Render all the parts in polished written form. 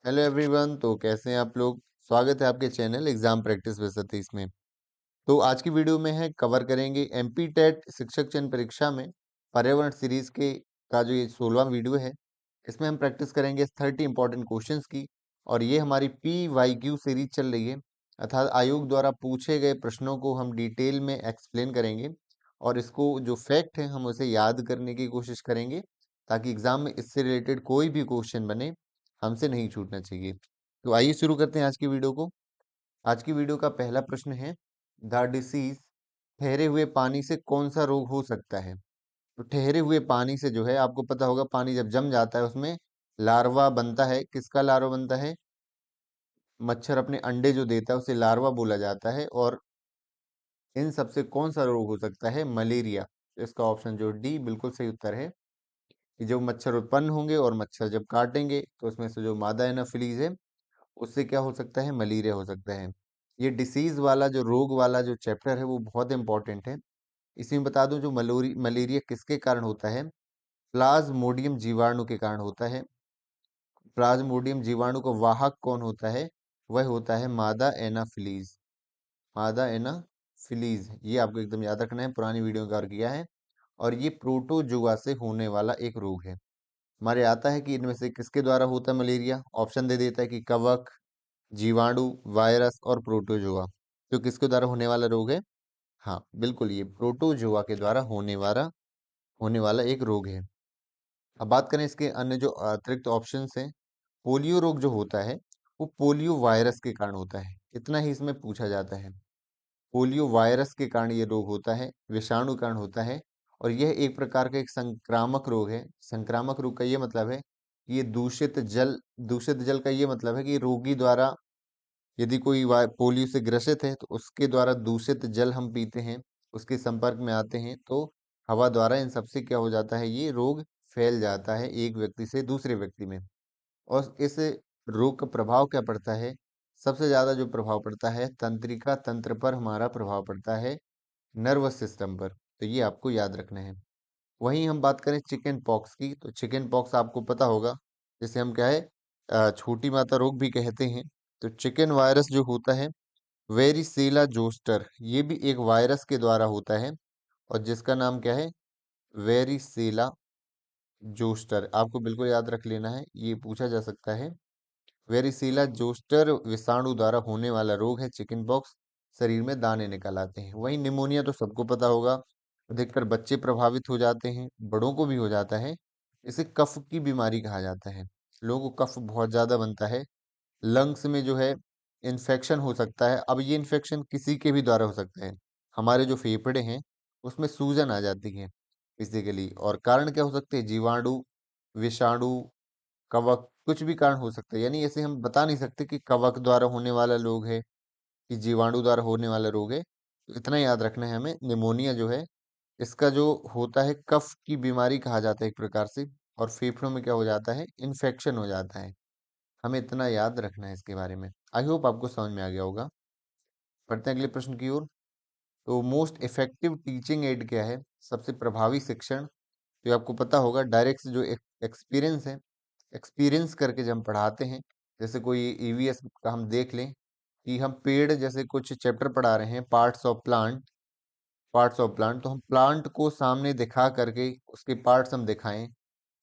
Hello everyone. तो कैसे हैं आप लोग। स्वागत है आपके channel exam practice with Satish में। तो आज की वीडियो में है कवर करेंगे एमपी टेट शिक्षक चयन परीक्षा में पर्यावरण सीरीज के का जो ये 16वां वीडियो है। इसमें हम प्रैक्टिस करेंगे 30 इंपॉर्टेंट क्वेश्चंस की। और ये हमारी PYQ सीरीज चल रही है, अर्थात आयोग द्वारा पूछे गए प्रश्नों को हम डिटेल में एक्सप्लेन करेंगे और इसको जो फैक्ट है हम उसे याद करने की कोशिश करेंगे, ताकि एग्जाम में इससे रिलेटेड कोई भी क्वेश्चन बने हमसे नहीं छूटना चाहिए। तो आइए शुरू करते हैं आज की वीडियो को। आज की वीडियो का पहला प्रश्न है, द डिसीज ठहरे हुए पानी से कौन सा रोग हो सकता है। तो ठहरे हुए पानी से जो है, आपको पता होगा पानी जब जम जाता है उसमें लार्वा बनता है। किसका लार्वा बनता है? मच्छर अपने अंडे जो देता है उसे लार्वा बोला जाता है। और इन सबसे कौन सा रोग हो सकता है? मलेरिया। तो इसका ऑप्शन जो डी बिल्कुल सही उत्तर है कि जब मच्छर उत्पन्न होंगे और मच्छर जब काटेंगे तो उसमें से जो मादा एनाफिलीज है उससे क्या हो सकता है? मलेरिया हो सकता है। ये डिसीज वाला जो रोग वाला जो चैप्टर है वो बहुत इंपॉर्टेंट है। इसमें बता दूं, जो मलेरिया किसके कारण होता है? प्लाज्मोडियम जीवाणु के कारण होता है। प्लाज्मोडियम जीवाणु का वाहक कौन होता है? वह होता है मादा एनाफिलीज। मादा एनाफिलीज, ये आपको एकदम याद रखना है, पुरानी वीडियो में कवर किया है। और ये प्रोटोजुआ से होने वाला एक रोग है। हमारे आता है कि इनमें से किसके द्वारा होता है मलेरिया। ऑप्शन दे देता है कि कवक, जीवाणु, वायरस और प्रोटोजोआ। तो किसके द्वारा होने वाला रोग है? हाँ बिल्कुल, ये प्रोटोजोआ के द्वारा होने वाला एक रोग है। अब बात करें इसके अन्य जो अतिरिक्त ऑप्शंस हैं। पोलियो रोग जो होता है वो पोलियो वायरस के कारण होता है, इतना ही इसमें पूछा जाता है। पोलियो वायरस के कारण ये रोग होता है, विषाणु के कारण होता है। और यह एक प्रकार का एक संक्रामक रोग है। संक्रामक रोग का ये मतलब है कि ये दूषित जल का ये मतलब है कि रोगी द्वारा, यदि कोई पोलियो से ग्रसित है तो उसके द्वारा दूषित जल हम पीते हैं, उसके संपर्क में आते हैं, तो हवा द्वारा इन सबसे क्या हो जाता है? ये रोग फैल जाता है एक व्यक्ति से दूसरे व्यक्ति में। और इस रोग का प्रभाव क्या पड़ता है? सबसे ज्यादा जो प्रभाव पड़ता है तंत्रिका तंत्र पर हमारा प्रभाव पड़ता है, नर्वस सिस्टम पर। तो ये आपको याद रखना है। वहीं हम बात करें चिकन पॉक्स की, तो चिकन पॉक्स आपको पता होगा, जिसे हम क्या है, छोटी माता रोग भी कहते हैं। तो चिकन वायरस जो होता है, वेरिसेला जोस्टर, ये भी एक वायरस के द्वारा होता है। और जिसका नाम क्या है? Varicella zoster. आपको बिल्कुल याद रख लेना है, ये पूछा जा सकता है। वेरिसेला जोस्टर विषाणु द्वारा होने वाला रोग है चिकन पॉक्स। शरीर में दाने निकल आते हैं। वहीं निमोनिया तो सबको पता होगा, अधिकतर बच्चे प्रभावित हो जाते हैं, बड़ों को भी हो जाता है। इसे कफ की बीमारी कहा जाता है। लोगों को कफ बहुत ज्यादा बनता है, लंग्स में जो है इन्फेक्शन हो सकता है। अब ये इन्फेक्शन किसी के भी द्वारा हो सकता है। हमारे जो फेफड़े हैं उसमें सूजन आ जाती है फिजिकली। और कारण क्या हो सकते हैं? जीवाणु, विषाणु, कवक, कुछ भी कारण हो सकता है। यानी ऐसे हम बता नहीं सकते कि कवक द्वारा होने वाला रोग है कि जीवाणु द्वारा होने वाला रोग है। तो इतना याद रखना है हमें। निमोनिया जो है, इसका जो होता है, कफ की बीमारी कहा जाता है एक प्रकार से। और फेफड़ों में क्या हो जाता है? इन्फेक्शन हो जाता है। हमें इतना याद रखना है इसके बारे में। आई होप आपको समझ में आ गया होगा। बढ़ते हैं अगले प्रश्न की ओर। तो मोस्ट इफेक्टिव टीचिंग एड क्या है? सबसे प्रभावी शिक्षण। तो ये आपको पता होगा, डायरेक्ट जो एक्सपीरियंस है, एक्सपीरियंस करके जब हम पढ़ाते हैं। जैसे कोई ईवीएस का हम देख लें कि हम पेड़ जैसे कुछ चैप्टर पढ़ा रहे हैं, पार्ट्स ऑफ प्लांट, तो हम प्लांट को सामने दिखा करके उसके पार्ट्स हम दिखाएं,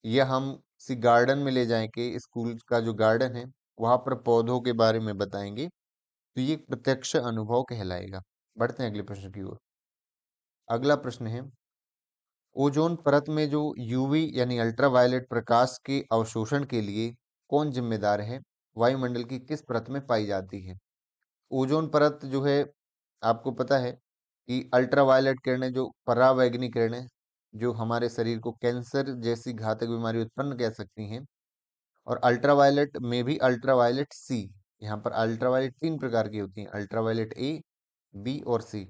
या हम किसी गार्डन में ले जाएं के स्कूल का जो गार्डन है वहां पर पौधों के बारे में बताएंगे, तो ये प्रत्यक्ष अनुभव कहलाएगा। बढ़ते हैं अगले प्रश्न की ओर। अगला प्रश्न है, ओजोन परत में जो यूवी यानी अल्ट्रावायलेट प्रकाश के अवशोषण के लिए कौन जिम्मेदार है? वायुमंडल की किस परत में पाई जाती है? ओजोन परत जो है, आपको पता है कि अल्ट्रावायलेट किरणें, जो परावैंगनी किरणें, जो हमारे शरीर को कैंसर जैसी घातक बीमारी उत्पन्न कर सकती हैं। और अल्ट्रावायलेट में भी अल्ट्रावायलेट सी, यहाँ पर अल्ट्रावायलेट 3 प्रकार की होती हैं, अल्ट्रावायलेट ए, बी और सी।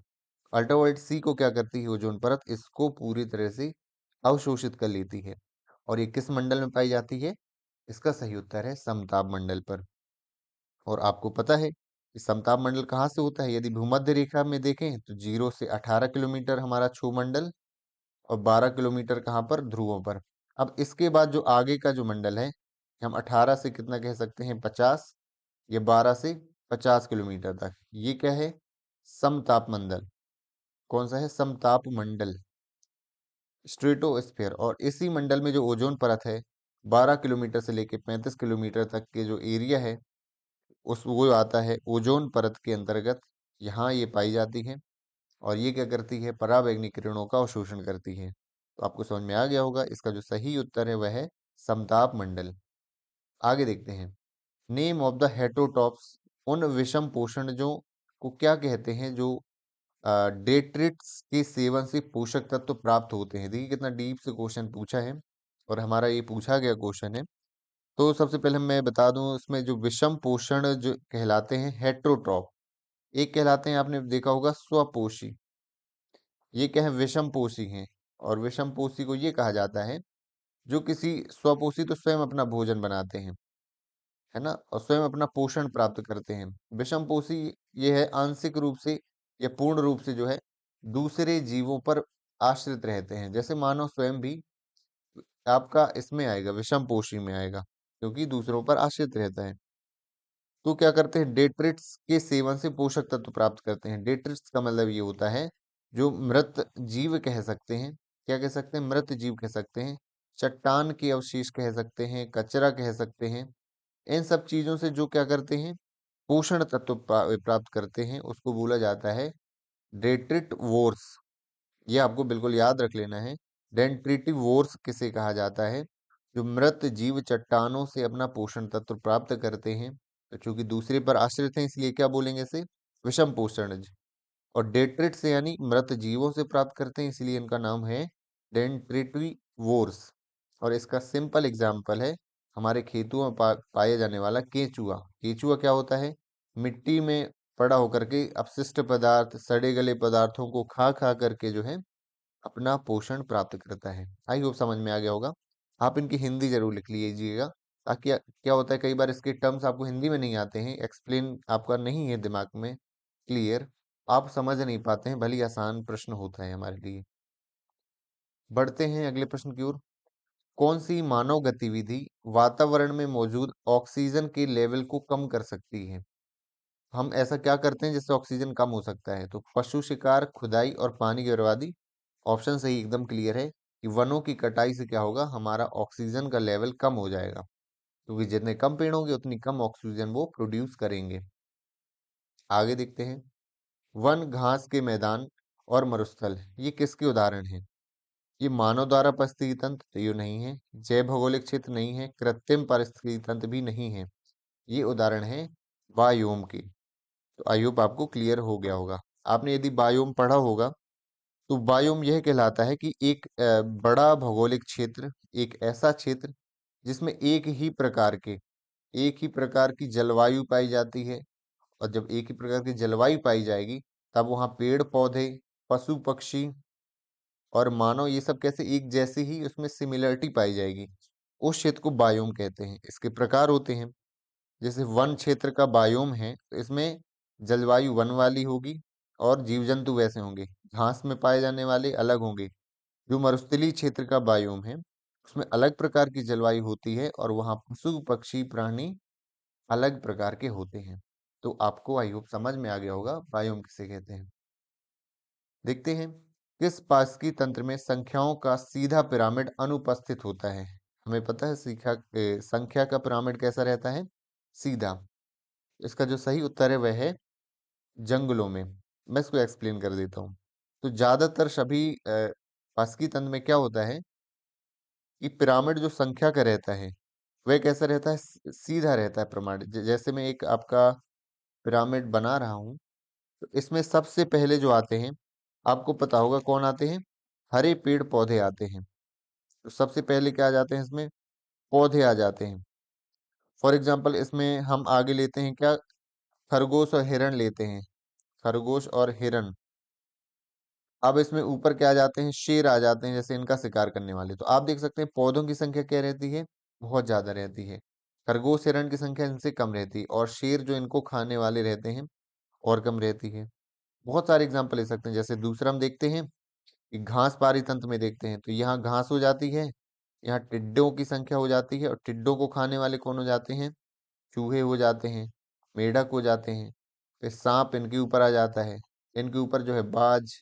अल्ट्रावायलेट सी को क्या करती है ओजोन परत? इसको पूरी तरह से अवशोषित कर लेती है। और ये किस मंडल में पाई जाती है? इसका सही उत्तर है समताप मंडल पर। और आपको पता है कि समताप मंडल कहाँ से होता है? यदि भूमध्य रेखा में देखें तो 0 से 18 किलोमीटर हमारा क्षोमंडल, और 12 किलोमीटर कहाँ पर? ध्रुवों पर। अब इसके बाद जो आगे का जो मंडल है, हम 18 से कितना कह सकते हैं 50, या 12 से 50 किलोमीटर तक। ये क्या है? समताप मंडल। कौन सा है? समताप मंडल, स्ट्रेटोस्फेयर। और इसी मंडल में जो ओजोन परत है 12 किलोमीटर से लेके 35 किलोमीटर तक के जो एरिया है उस वो आता है ओजोन परत के अंतर्गत। यहाँ ये पाई जाती है और ये क्या करती है? पराबैंगनी किरणों का अवशोषण करती है। तो आपको समझ में आ गया होगा, इसका जो सही उत्तर है वह है समताप मंडल। आगे देखते हैं। नेम ऑफ द हेटरोटॉप्स, उन विषम पोषणजों को क्या कहते हैं जो डेट्रिट्स के सेवन से पोषक तत्व प्राप्त होते हैं? देखिए कितना डीप से क्वेश्चन पूछा है और हमारा ये पूछा गया क्वेश्चन है। तो सबसे पहले मैं बता दूं, इसमें जो विषम पोषण जो कहलाते हैं हेट्रोट्रॉप, एक कहलाते हैं आपने देखा होगा स्वपोषी। ये क्या है? विषम पोषी हैं। और विषम पोषी को ये कहा जाता है जो किसी स्वपोषी तो स्वयं अपना भोजन बनाते हैं, है ना, और स्वयं अपना पोषण प्राप्त करते हैं। विषम पोषी ये है आंशिक रूप से या पूर्ण रूप से जो है दूसरे जीवों पर आश्रित रहते हैं। जैसे मानव स्वयं भी आपका इसमें आएगा, विषम पोषी में आएगा, क्योंकि दूसरों पर आश्रित रहता है। तो क्या करते हैं? डेट्रिट्स के सेवन से पोषक तत्व प्राप्त करते हैं। डेट्रिट्स का मतलब ये होता है जो मृत जीव कह सकते हैं। क्या कह सकते हैं? मृत जीव कह सकते हैं, चट्टान के अवशेष कह सकते हैं, कचरा कह सकते हैं। इन सब चीजों से जो क्या करते हैं? पोषण तत्व प्राप्त करते हैं, उसको बोला जाता है डेट्रिट वोर्स। ये आपको बिल्कुल याद रख लेना है। डेंट्रिटिव वोर्स किसे कहा जाता है? जो मृत जीव चट्टानों से अपना पोषण तत्व प्राप्त करते हैं। तो चूंकि दूसरे पर आश्रित हैं इसलिए क्या बोलेंगे इसे? विषम पोषणज। और डेट्रिट से यानी मृत जीवों से प्राप्त करते हैं इसलिए इनका नाम है डेंट्रिटिवोर्स। और इसका सिंपल एग्जाम्पल है हमारे खेतों में पाया जाने वाला केचुआ। केचुआ क्या होता है? मिट्टी में पड़ा होकर के अपशिष्ट पदार्थ, सड़े गले पदार्थों को खा खा करके जो है अपना पोषण प्राप्त करता है। आई होप समझ में आ गया होगा। आप इनकी हिंदी जरूर लिख लीजिएगा, ताकि क्या होता है कई बार इसके टर्म्स आपको हिंदी में नहीं आते हैं, एक्सप्लेन आपका नहीं है दिमाग में क्लियर, आप समझ नहीं पाते हैं, भले ही आसान प्रश्न होता है हमारे लिए। बढ़ते हैं अगले प्रश्न की ओर। कौन सी मानव गतिविधि वातावरण में मौजूद ऑक्सीजन के लेवल को कम कर सकती है? हम ऐसा क्या करते हैं जिससे ऑक्सीजन कम हो सकता है? तो पशु शिकार, खुदाई और पानी की बर्बादी। ऑप्शन सही एकदम क्लियर है कि वनों की कटाई से क्या होगा? हमारा ऑक्सीजन का लेवल कम हो जाएगा, क्योंकि जितने कम पेड़ होंगे उतनी कम ऑक्सीजन वो प्रोड्यूस करेंगे। आगे देखते हैं। वन, घास के मैदान और मरुस्थल, ये किसके उदाहरण हैं? ये मानव द्वारा पारिस्थितिकी तंत्र तो ये नहीं है, जैव भौगोलिक क्षेत्र नहीं है, कृत्रिम पारिस्थितिकी तंत्र भी नहीं है। ये उदाहरण है बायोम के। तो आई होप आपको क्लियर हो गया होगा। आपने यदि बायोम पढ़ा होगा तो बायोम यह कहलाता है कि एक बड़ा भौगोलिक क्षेत्र, एक ऐसा क्षेत्र जिसमें एक ही प्रकार की जलवायु पाई जाती है। और जब एक ही प्रकार की जलवायु पाई जाएगी तब वहाँ पेड़ पौधे, पशु पक्षी और मानव ये सब कैसे एक जैसे ही उसमें सिमिलरिटी पाई जाएगी। उस क्षेत्र को बायोम कहते हैं। इसके प्रकार होते हैं, जैसे वन क्षेत्र का बायोम है तो इसमें जलवायु वन वाली होगी और जीव जंतु वैसे होंगे, घास में पाए जाने वाले अलग होंगे। जो मरुस्थलीय क्षेत्र का बायोम है उसमें अलग प्रकार की जलवायु होती है और वहाँ पशु पक्षी प्राणी अलग प्रकार के होते हैं। तो आपको आई होप समझ में आ गया होगा बायोम किसे कहते हैं। देखते हैं। किस पारस्की तंत्र में संख्याओं का सीधा पिरामिड अनुपस्थित होता है? हमें पता है संख्या का पिरामिड कैसा रहता है? सीधा। इसका जो सही उत्तर है वह है जंगलों में। मैं इसको एक्सप्लेन कर देता हूँ। तो ज्यादातर सभी पारस्की तंत्र में क्या होता है कि पिरामिड जो संख्या का रहता है वह कैसा रहता है? सीधा रहता है पिरामिड। जैसे मैं एक आपका पिरामिड बना रहा हूँ, तो इसमें सबसे पहले जो आते हैं आपको पता होगा कौन आते हैं? हरे पेड़ पौधे आते हैं। तो सबसे पहले क्या आ जाते हैं? इसमें पौधे आ जाते हैं। फॉर एग्जाम्पल इसमें हम आगे लेते हैं क्या? खरगोश और हिरण लेते हैं। खरगोश और हिरण। अब इसमें ऊपर क्या आ जाते हैं? शेर आ जाते हैं, जैसे इनका शिकार करने वाले। तो आप देख सकते हैं पौधों की संख्या क्या रहती है? बहुत ज्यादा रहती है। खरगोश हिरण की संख्या इनसे कम रहती है और शेर जो इनको खाने वाले रहते हैं और कम रहती है। बहुत सारे एग्जाम्पल ले सकते हैं। जैसे दूसरा हम देखते हैं कि घास पारी तंत्र में देखते हैं तो यहाँ घास हो जाती है, यहाँ टिड्डों की संख्या हो जाती है, और टिड्डों को खाने वाले कौन हो जाते हैं? चूहे हो जाते हैं, मेढक हो जाते हैं, फिर सांप इनके ऊपर आ जाता है, इनके ऊपर जो है बाज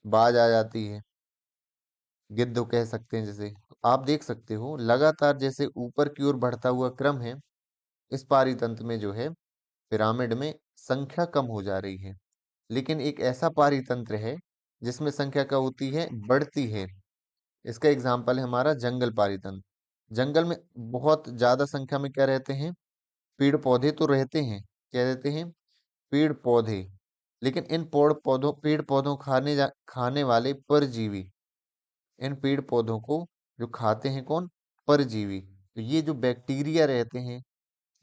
बाज आ जाती है, गिद्ध कह सकते हैं जिसे। आप देख सकते हो लगातार जैसे ऊपर की ओर बढ़ता हुआ क्रम है, इस पारितंत्र में जो है पिरामिड में संख्या कम हो जा रही है। लेकिन एक ऐसा पारितंत्र है जिसमें संख्या क्या होती है? बढ़ती है। इसका एग्जाम्पल है हमारा जंगल पारितंत्र। जंगल में बहुत ज्यादा संख्या में क्या रहते हैं? पेड़ पौधे तो रहते हैं। क्या रहते हैं? पेड़ पौधे। लेकिन इन पेड़ पौधों खाने वाले परजीवी, इन पेड़ पौधों को जो खाते हैं कौन? परजीवी। तो ये जो बैक्टीरिया रहते हैं,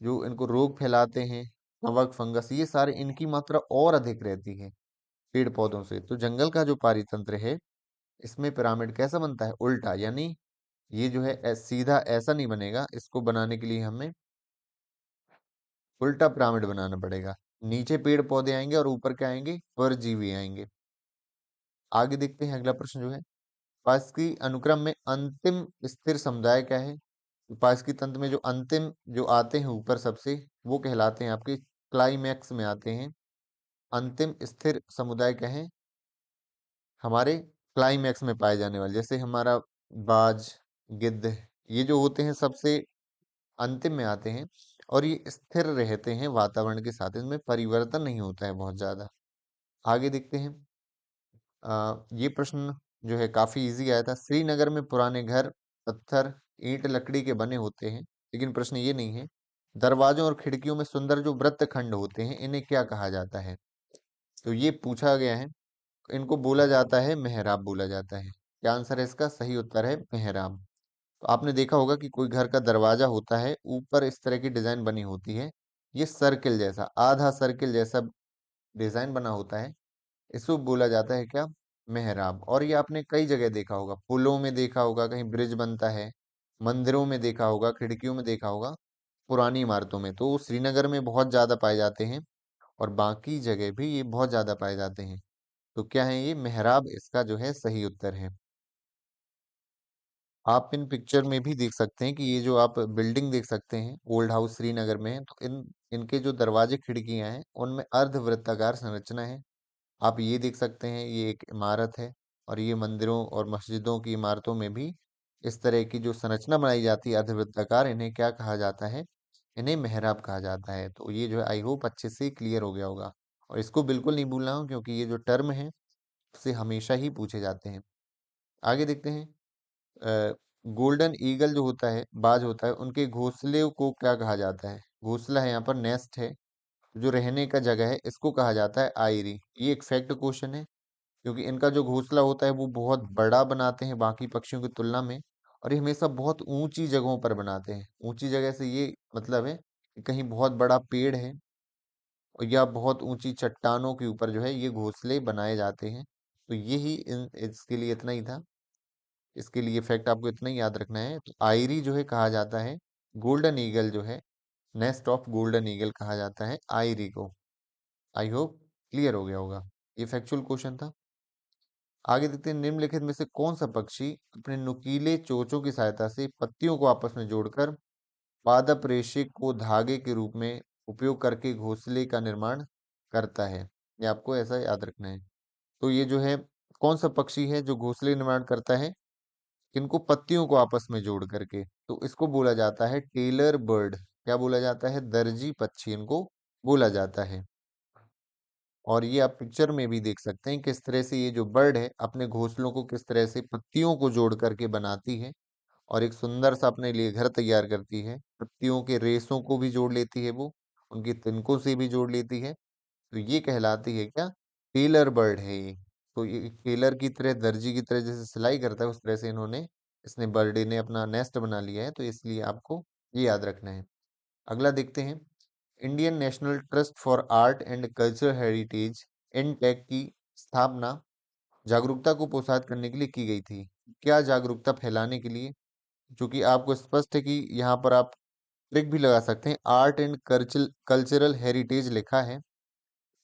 जो इनको रोग फैलाते हैं, कवक फंगस, ये सारे इनकी मात्रा और अधिक रहती है पेड़ पौधों से। तो जंगल का जो पारितंत्र है, इसमें पिरामिड कैसा बनता है? उल्टा। यानी ये जो है सीधा ऐसा नहीं बनेगा, इसको बनाने के लिए हमें उल्टा पिरामिड बनाना पड़ेगा। नीचे पेड़ पौधे आएंगे और ऊपर क्या आएंगे? परजीवी आएंगे। आगे देखते हैं, अगला प्रश्न जो है, पारस्की अनुक्रम में अंतिम स्थिर समुदाय क्या है? तो पारस्की तंत्र में जो अंतिम जो आते हैं ऊपर सबसे, वो कहलाते हैं आपके क्लाइमैक्स में आते हैं। अंतिम स्थिर समुदाय क्या है? हमारे क्लाइमैक्स में पाए जाने वाले, जैसे हमारा बाज, गिद्ध, ये जो होते हैं सबसे अंतिम में आते हैं, और ये स्थिर रहते हैं वातावरण के साथ, इनमें परिवर्तन नहीं होता है बहुत ज्यादा। आगे देखते हैं। ये प्रश्न जो है काफी इजी आया था। श्रीनगर में पुराने घर पत्थर, ईंट, लकड़ी के बने होते हैं, लेकिन प्रश्न ये नहीं है। दरवाजों और खिड़कियों में सुंदर जो वृत्त खंड होते हैं, इन्हें क्या कहा जाता है? तो ये पूछा गया है। इनको बोला जाता है मेहराब, बोला जाता है। क्या आंसर है इसका? सही उत्तर है मेहराब। तो आपने देखा होगा कि कोई घर का दरवाजा होता है, ऊपर इस तरह की डिजाइन बनी होती है, ये सर्किल जैसा, आधा सर्किल जैसा डिजाइन बना होता है, इसको बोला जाता है क्या? मेहराब। और ये आपने कई जगह देखा होगा, पुलों में देखा होगा, कहीं ब्रिज बनता है, मंदिरों में देखा होगा, खिड़कियों में देखा होगा, पुरानी इमारतों में। तो श्रीनगर में बहुत ज्यादा पाए जाते हैं, और बाकी जगह भी ये बहुत ज्यादा पाए जाते हैं। तो क्या है ये? मेहराब इसका जो है सही उत्तर है। आप इन पिक्चर में भी देख सकते हैं कि ये जो आप बिल्डिंग देख सकते हैं ओल्ड हाउस श्रीनगर में है, तो इनके जो दरवाजे खिड़कियां हैं, उनमें अर्धवृत्ताकार संरचना है। आप ये देख सकते हैं, ये एक इमारत है, और ये मंदिरों और मस्जिदों की इमारतों में भी इस तरह की जो संरचना बनाई जाती है अर्धवृत्ताकार, इन्हें क्या कहा जाता है? इन्हें मेहराब कहा जाता है। तो ये जो है आई होप अच्छे से क्लियर हो गया होगा, और इसको बिल्कुल नहीं भूलना हो, क्योंकि ये जो टर्म है उससे हमेशा ही पूछे जाते हैं। आगे देखते हैं। गोल्डन ईगल जो होता है, बाज होता है, उनके घोंसले को क्या कहा जाता है? घोंसला है, यहाँ पर नेस्ट है, जो रहने का जगह है, इसको कहा जाता है आयरी। ये एक फैक्ट क्वेश्चन है, क्योंकि इनका जो घोंसला होता है वो बहुत बड़ा बनाते हैं बाकी पक्षियों की तुलना में, और ये हमेशा बहुत ऊंची जगहों पर बनाते हैं। ऊंची जगह से ये मतलब है कि कहीं बहुत बड़ा पेड़ है, और या बहुत ऊंची चट्टानों के ऊपर जो है ये घोंसले बनाए जाते हैं। तो यही इसके लिए इतना ही था। इसके लिए फैक्ट आपको इतना ही याद रखना है। तो आयरी जो है कहा जाता है, गोल्डन ईगल जो है, नेस्ट ऑफ गोल्डन ईगल कहा जाता है आयरी को। आई होप क्लियर हो गया होगा। ये फैक्चुअल क्वेश्चन था। आगे देखते हैं, निम्नलिखित में से कौन सा पक्षी अपने नुकीले चोंचों की सहायता से पत्तियों को आपस में जोड़कर पादप रेशे को धागे के रूप में उपयोग करके घोंसले का निर्माण करता है? ये आपको ऐसा याद रखना है। तो ये जो है कौन सा पक्षी है जो घोंसले निर्माण करता है? किनको? पत्तियों को आपस में जोड़ करके। तो इसको बोला जाता है टेलर बर्ड। क्या बोला जाता है? दर्जी पक्षी इनको बोला जाता है। और ये आप पिक्चर में भी देख सकते हैं किस तरह से ये जो बर्ड है अपने घोंसलों को किस तरह से पत्तियों को जोड़ करके बनाती है, और एक सुंदर सा अपने लिए घर तैयार करती है। पत्तियों के रेशों को भी जोड़ लेती है वो, उनकी तिनकों से भी जोड़ लेती है। तो ये कहलाती है क्या? टेलर बर्ड है ये। तो ये टेलर की तरह, दर्जी की तरह जैसे सिलाई करता है, उस तरह से इसने बर्डे ने अपना नेस्ट बना लिया है। तो इसलिए आपको ये याद रखना है। अगला देखते हैं, Indian national trust for art and cultural heritage intake की स्थापना जागरूकता को प्रोत्साहित करने के लिए की गई थी। क्या जागरूकता फैलाने के लिए? क्योंकि आपको स्पष्ट है कि यहाँ पर आप ट्रिक भी लगा सकते हैं, आर्ट एंड कल्चरल हेरिटेज लिखा है,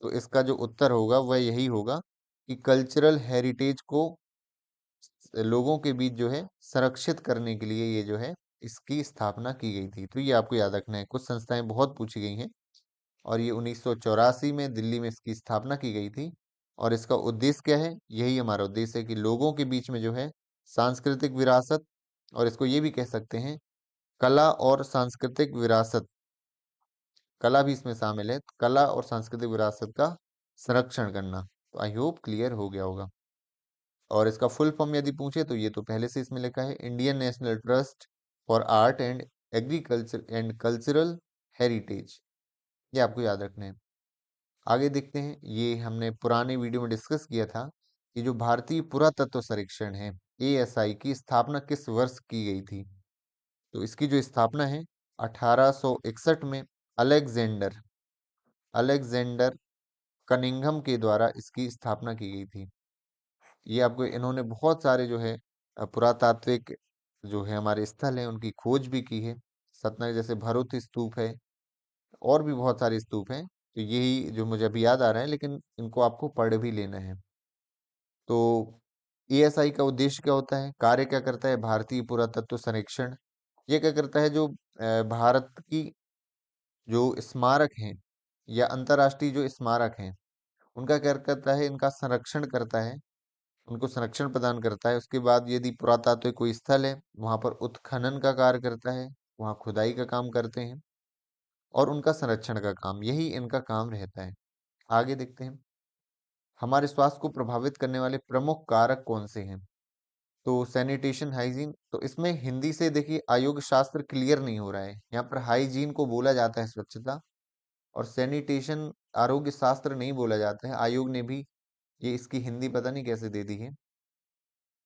तो इसका जो उत्तर होगा वह यही होगा कि कल्चरल हेरिटेज को लोगों के बीच जो है संरक्षित करने के लिए ये जो है इसकी स्थापना की गई थी। तो ये आपको याद रखना है। कुछ संस्थाएं बहुत पूछी गई हैं और ये 1984 में दिल्ली में इसकी स्थापना की गई थी। और इसका उद्देश्य क्या है? यही हमारा उद्देश्य है कि लोगों के बीच में जो है सांस्कृतिक विरासत, और इसको ये भी कह सकते हैं कला और सांस्कृतिक विरासत, कला भी इसमें शामिल है, कला और सांस्कृतिक विरासत का संरक्षण करना। तो आई होप क्लियर हो गया होगा। और इसका फुल फॉर्म यदि पूछे तो ये तो पहले से इसमें लिखा है, Indian national trust for art and agriculture and cultural heritage. ये आपको याद रखना है। आगे देखते हैं, ये हमने पुराने वीडियो में डिस्कस किया था कि जो भारतीय पुरातत्व सर्वेक्षण है ASI की स्थापना किस वर्ष की गई थी। तो इसकी जो स्थापना है 1861 में अलेक्जेंडर अलेक्जेंडर कनिंघम के द्वारा इसकी स्थापना की गई थी। ये आपको, इन्होंने बहुत सारे जो है पुरातात्विक जो है हमारे स्थल हैं उनकी खोज भी की है। सतना जैसे भरूथ स्तूप है, और भी बहुत सारे स्तूप हैं। तो यही जो मुझे अभी याद आ रहा है, लेकिन इनको आपको पढ़ भी लेना है। तो ASI का उद्देश्य क्या होता है, कार्य क्या करता है? भारतीय पुरातत्व सर्वेक्षण ये क्या करता है, जो भारत की जो स्मारक हैं या अंतर्राष्ट्रीय जो स्मारक हैं उनका क्या करता है, इनका संरक्षण करता है, उनको संरक्षण प्रदान करता है। उसके बाद यदि पुरातात्विक कोई स्थल है वहां पर उत्खनन का कार्य करता है, वहां खुदाई का काम करते हैं, और उनका संरक्षण का काम, यही इनका काम रहता है। आगे देखते हैं, हमारे स्वास्थ्य को प्रभावित करने वाले प्रमुख कारक कौन से हैं। तो सैनिटेशन हाइजीन, तो इसमें हिंदी से देखिए आयोग शास्त्र क्लियर नहीं हो रहा है। यहाँ पर हाइजीन को बोला जाता है स्वच्छता, और सैनिटेशन आरोग्य शास्त्र नहीं बोला जाता है। आयोग ने भी ये इसकी हिंदी पता नहीं कैसे दे दी है,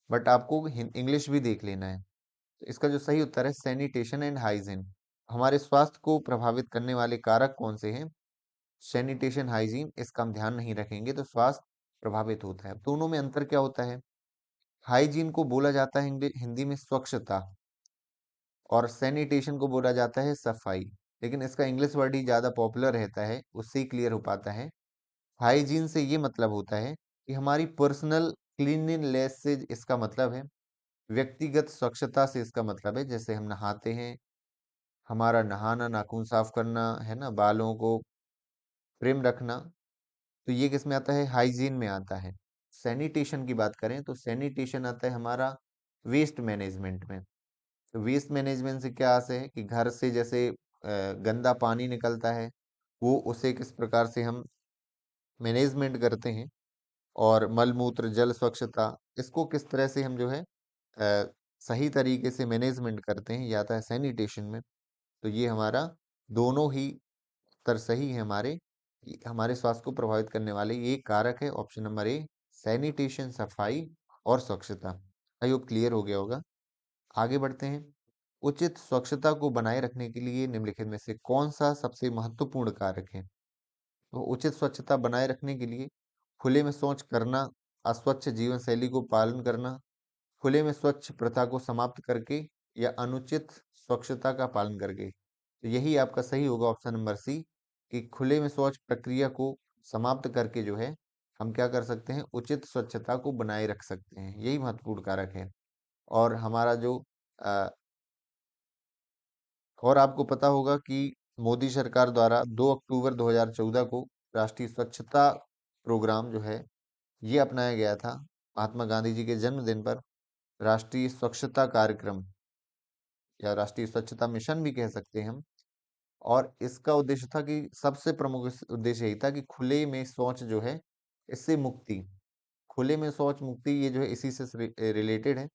बट आपको इंग्लिश भी देख लेना है। तो इसका जो सही उत्तर है सैनिटेशन एंड हाइजीन। हमारे स्वास्थ्य को प्रभावित करने वाले कारक कौन से हैं? सैनिटेशन हाइजीन, इसका हम ध्यान नहीं रखेंगे तो स्वास्थ्य प्रभावित होता है। दोनों में अंतर क्या होता है? हाइजीन को बोला जाता है हिंदी में स्वच्छता, और सैनिटेशन को बोला जाता है सफाई। लेकिन इसका इंग्लिश वर्ड ही ज्यादा पॉपुलर रहता है, उससे ही क्लियर हो पाता है। हाइजीन से ये मतलब होता है कि हमारी पर्सनल क्लीनलीनेस से इसका मतलब है, व्यक्तिगत स्वच्छता से इसका मतलब है, जैसे हम नहाते हैं, हमारा नहाना, नाखून साफ करना है ना, बालों को ट्रिम रखना, तो ये किस में आता है? हाइजीन में आता है। सैनिटेशन की बात करें तो सैनिटेशन आता है हमारा वेस्ट मैनेजमेंट में। तो वेस्ट मैनेजमेंट से क्या आशय है कि घर से जैसे गंदा पानी निकलता है, वो उसे किस प्रकार से हम मैनेजमेंट करते हैं, और मल मूत्र जल स्वच्छता, इसको किस तरह से हम जो है सही तरीके से मैनेजमेंट करते हैं, ये आता है सैनिटेशन में। तो ये हमारा दोनों ही उत्तर सही है हमारे, कि हमारे स्वास्थ्य को प्रभावित करने वाले ये कारक है ऑप्शन नंबर ए, सैनिटेशन, सफाई और स्वच्छता। आई होप क्लियर हो गया होगा। आगे बढ़ते हैं, उचित स्वच्छता को बनाए रखने के लिए निम्नलिखित में से कौन सा सबसे महत्वपूर्ण कारक है। तो उचित स्वच्छता बनाए रखने के लिए खुले में शौच करना, अस्वच्छ जीवन शैली को पालन करना, खुले में स्वच्छ प्रथा को समाप्त करके, या अनुचित स्वच्छता का पालन करके। तो यही आपका सही होगा ऑप्शन नंबर सी, कि खुले में शौच प्रक्रिया को समाप्त करके जो है हम क्या कर सकते हैं, उचित स्वच्छता को बनाए रख सकते हैं, यही महत्वपूर्ण कारक है। और हमारा जो अ, और आपको पता होगा कि मोदी सरकार द्वारा 2 अक्टूबर 2014 को राष्ट्रीय स्वच्छता प्रोग्राम जो है ये अपनाया गया था। महात्मा गांधी जी के जन्मदिन पर राष्ट्रीय स्वच्छता कार्यक्रम, या राष्ट्रीय स्वच्छता मिशन भी कह सकते हैं हम। और इसका उद्देश्य था कि सबसे प्रमुख उद्देश्य यही था कि खुले में शौच जो है इससे मुक्ति, खुले में शौच मुक्ति, ये जो है इसी से रिलेटेड है।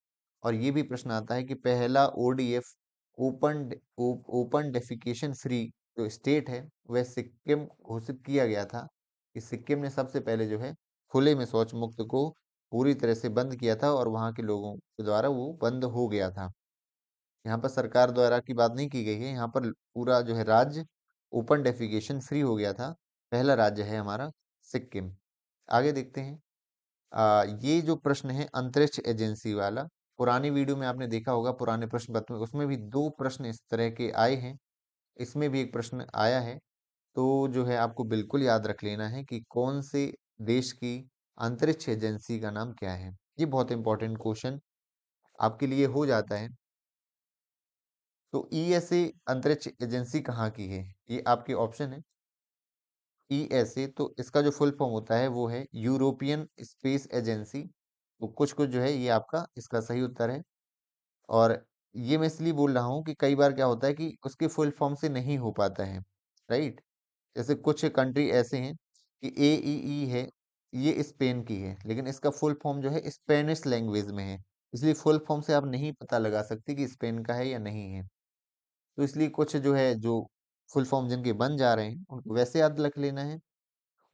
और ये भी प्रश्न आता है कि पहला ODF, ओपन डेफिकेशन फ्री जो स्टेट है वह सिक्किम घोषित किया गया था, कि सिक्किम ने सबसे पहले जो है खुले में शौच मुक्त को पूरी तरह से बंद किया था, और वहाँ के लोगों के द्वारा वो बंद हो गया था। यहाँ पर सरकार द्वारा की बात नहीं की गई है, यहाँ पर पूरा जो है राज्य ओपन डेफिकेशन फ्री हो गया था। पहला राज्य है हमारा सिक्किम। आगे देखते हैं, ये जो प्रश्न है अंतरिक्ष एजेंसी वाला, पुरानी वीडियो में आपने देखा होगा, पुराने प्रश्न पत्र में उसमें भी 2 प्रश्न इस तरह के आए हैं, इसमें भी एक प्रश्न आया है। तो जो है आपको बिल्कुल याद रख लेना है कि कौन से देश की अंतरिक्ष एजेंसी का नाम क्या है। ये बहुत इंपॉर्टेंट क्वेश्चन आपके लिए हो जाता है। तो ईएसए अंतरिक्ष एजेंसी कहाँ की है? ये आपके ऑप्शन है। ईएसए, तो इसका जो फुल फॉर्म होता है वो है यूरोपियन स्पेस एजेंसी। तो कुछ कुछ जो है ये आपका इसका सही उत्तर है। और ये मैं इसलिए बोल रहा हूँ कि कई बार क्या होता है कि उसके फुल फॉर्म से नहीं हो पाता है, राइट? जैसे कुछ कंट्री ऐसे हैं कि एईई है, ये स्पेन की है, लेकिन इसका फुल फॉर्म जो है स्पेनिश लैंग्वेज में है। इसलिए फुल फॉर्म से आप नहीं पता लगा सकते कि स्पेन का है या नहीं है। तो इसलिए कुछ जो है, जो फुल फॉर्म जिनके बन जा रहे हैं उनको वैसे याद रख लेना है,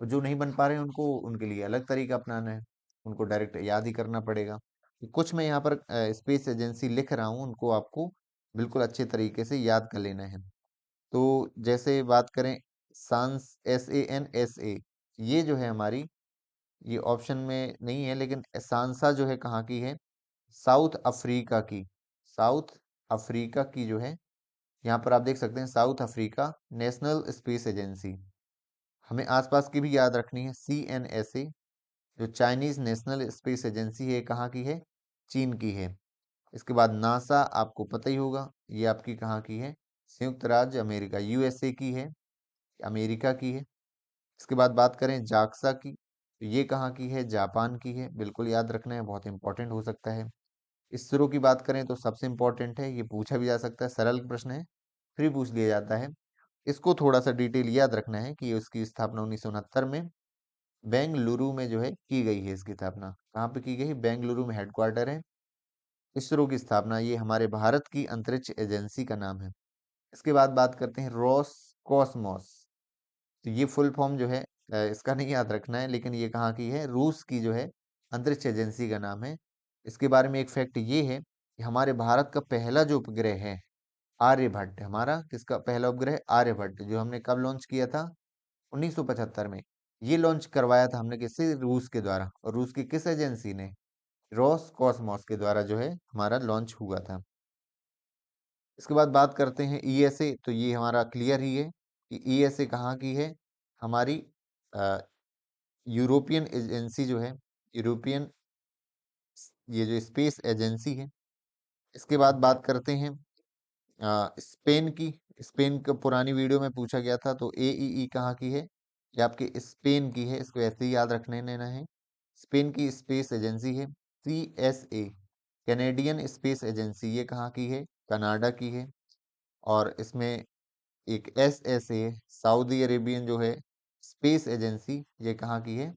और जो नहीं बन पा रहे हैं उनको, उनके लिए अलग तरीका अपनाना है, उनको डायरेक्ट याद ही करना पड़ेगा। तो कुछ मैं यहाँ पर स्पेस एजेंसी लिख रहा हूँ, उनको आपको बिल्कुल अच्छे तरीके से याद कर लेना है। तो जैसे बात करें सांस, SANSA, ये जो है हमारी, ये ऑप्शन में नहीं है, लेकिन सांसा जो है कहाँ की है? साउथ अफ्रीका की। साउथ अफ्रीका की जो है, यहाँ पर आप देख सकते हैं south Africa national space agency. हमें आसपास की भी याद रखनी है। CNSA जो चाइनीज नेशनल स्पेस एजेंसी है, कहाँ की है? चीन की है। इसके बाद नासा आपको पता ही होगा, ये आपकी कहाँ की है? संयुक्त राज्य अमेरिका, USA की है, अमेरिका की है। इसके बाद बात करें जाक्सा की, तो ये कहाँ की है? जापान की है। बिल्कुल याद रखना है, बहुत इंपॉर्टेंट हो सकता है। इसरो की बात करें तो सबसे इंपॉर्टेंट है, ये पूछा भी जा सकता है, सरल प्रश्न है, फिर पूछ लिया जाता है। इसको थोड़ा सा डिटेल याद रखना है कि उसकी स्थापना 1969 में बेंगलुरु में जो है की गई है। इसकी स्थापना कहाँ पे की गई है? बेंगलुरु में हेडक्वार्टर है इसरो की स्थापना। ये हमारे भारत की अंतरिक्ष एजेंसी का नाम है। इसके बाद बात करते हैं रोस कॉस्मोस। तो ये फुल फॉर्म जो है इसका नहीं याद रखना है, लेकिन ये कहाँ की है? रूस की जो है अंतरिक्ष एजेंसी का नाम है। इसके बारे में एक फैक्ट ये है कि हमारे भारत का पहला जो उपग्रह है आर्यभट्ट, हमारा किसका पहला उपग्रह? आर्यभट्ट, जो हमने कब लॉन्च किया था? 1975 में। ये लॉन्च करवाया था हमने किससे? रूस के द्वारा। और रूस की किस एजेंसी ने? रॉस कॉस्मोस के द्वारा जो है हमारा लॉन्च हुआ था। इसके बाद बात करते हैं ईएसए। तो ये हमारा क्लियर ही है कि ईएसए कहाँ की है? हमारी अ, यूरोपियन एजेंसी जो है, यूरोपियन, ये जो स्पेस एजेंसी है। इसके बाद बात करते हैं स्पेन की। स्पेन का पुरानी वीडियो में पूछा गया था, तो एईई कहाँ की है? ये आपके स्पेन की है, इसको ऐसे ही याद रखने लेना है। स्पेन की स्पेस एजेंसी है। CSA कैनेडियन स्पेस एजेंसी, ये कहाँ की है? कनाडा की है। और इसमें एक SSA सऊदी अरेबियन जो है स्पेस एजेंसी, ये कहाँ की है?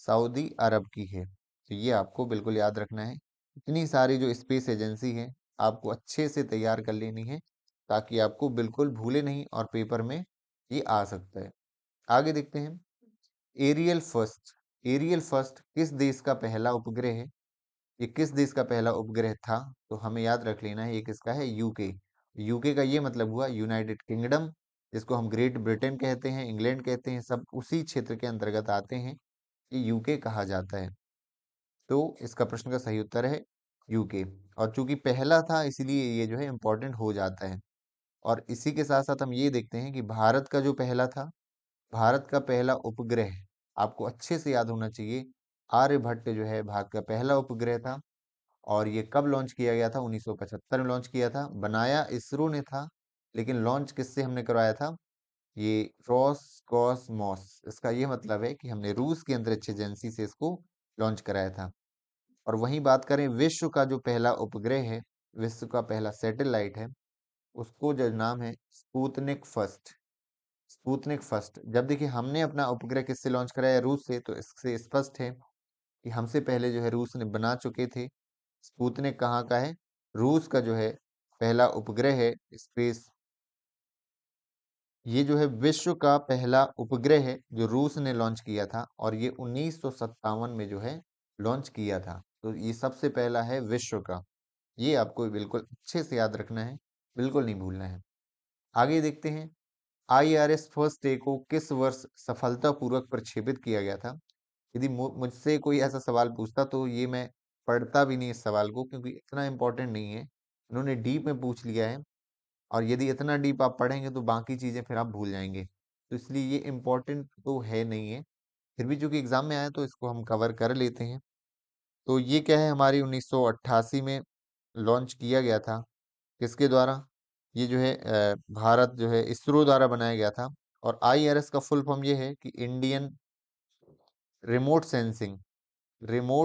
सऊदी अरब की है। तो ये आपको बिल्कुल याद रखना है। इतनी सारी जो स्पेस एजेंसी है आपको अच्छे से तैयार कर लेनी है, ताकि आपको बिल्कुल भूले नहीं और पेपर में ये आ सकता है। आगे देखते हैं एरियल फर्स्ट। एरियल फर्स्ट किस देश का पहला उपग्रह है? ये किस देश का पहला उपग्रह था? तो हमें याद रख लेना है, ये किसका है? यूके। यूके का ये मतलब हुआ यूनाइटेड किंगडम, जिसको हम ग्रेट ब्रिटेन कहते हैं, इंग्लैंड कहते हैं, सब उसी क्षेत्र के अंतर्गत आते हैं। ये यूके कहा जाता है। तो इसका प्रश्न का सही उत्तर है यूके। और चूंकि पहला था इसलिए ये जो है इम्पोर्टेंट हो जाता है। और इसी के साथ साथ हम ये देखते हैं कि भारत का जो पहला था, भारत का पहला उपग्रह आपको अच्छे से याद होना चाहिए। आर्यभट्ट जो है भारत का पहला उपग्रह था। और ये कब लॉन्च किया गया था? 1975 में लॉन्च किया था। बनाया इसरो ने था, लेकिन लॉन्च किससे हमने करवाया था? ये रोसकॉसमॉस। इसका ये मतलब है कि हमने रूस की अंतरिक्ष एजेंसी से इसको लॉन्च कराया था। और वहीं बात करें विश्व का जो पहला उपग्रह है, विश्व का पहला सैटेलाइट है, उसको जो नाम है स्पुतनिक फर्स्ट। Sputnik first. जब देखिए हमने अपना उपग्रह किससे लॉन्च कराया? रूस से। तो इससे स्पष्ट है कि हमसे पहले जो है रूस ने बना चुके थे। स्पुतनिक कहाँ का है? रूस का जो है पहला उपग्रह है स्पेस। ये जो है विश्व का पहला उपग्रह है जो रूस ने लॉन्च किया था, और ये 1957 में जो है लॉन्च किया था। तो ये सबसे पहला है विश्व का। ये आपको बिल्कुल अच्छे से याद रखना है, बिल्कुल नहीं भूलना है। आगे देखते हैं IRS फर्स्ट डे को किस वर्ष सफलतापूर्वक प्रक्षेपित किया गया था? यदि मुझसे कोई ऐसा सवाल पूछता तो ये मैं पढ़ता भी नहीं इस सवाल को, क्योंकि इतना इम्पोर्टेंट नहीं है। इन्होंने डीप में पूछ लिया है, और यदि इतना डीप आप पढ़ेंगे तो बाकी चीजें फिर आप भूल जाएंगे। तो इसलिए ये इम्पोर्टेंट तो है नहीं है, फिर भी चूंकि एग्जाम में आया तो इसको हम कवर कर लेते हैं। तो ये क्या है? हमारी 1988 में लॉन्च किया गया था, किसके द्वारा? ये जो है भारत जो है इसरो द्वारा बनाया गया था। और IRS का फुल फॉर्म ये है कि इंडियन रिमोट